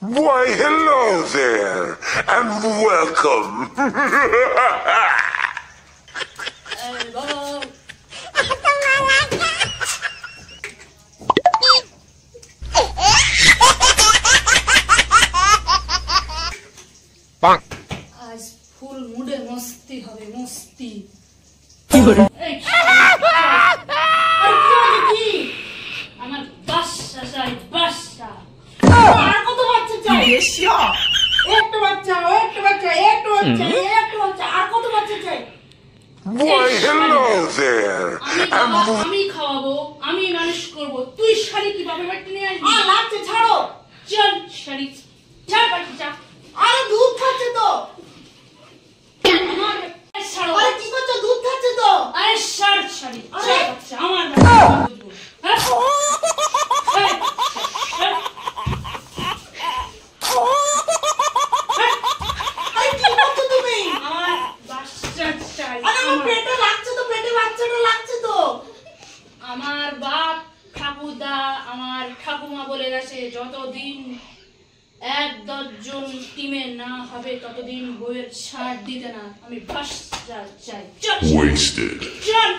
Why, hello there, and welcome. আজ ফুল মুডে মস্তি হবে, মস্তি। আমার বাসা চাই, বাসা। আর কত বাচ্চা চাই? একটা বাচ্চা, একটা বাচ্চা, একটা বাচ্চা, একটা বাচ্চা, আর কত বাচ্চা চাই? Why, hello there. আমি খাওয়াবো, আমি মানুষ করবো, তুই শাড়ি কি বাপের বাড়িতে নিয়ে আসবি? লাগছে, ছাড়ো। চল শাড়ি, ছাড় বাড়ি যা। আরে দুধ খাচ্ছে তো। আমার ছাড়ো। আরে কি করছো? দুধ খাচ্ছে তো। আরে ছাড় শাড়ি, ছাড় বাচ্চা, আমার বুঝবো। হ্যাঁ? আরে কি করছো তুমি? আমার বাচ্চা চাই। আরে আমার পেটে লাগছে তো, পেটে বাচ্চাটা লাগছে তো। আমার বাপ ঠাকুরদা, আমার ঠাকুমা বলে গেছে, যতদিন ১-১০ টিমে না হবে ততদিন বইয়ের ছাড় দিতে না। আমি বাচ্চা চাই। চল। Wasted. চল।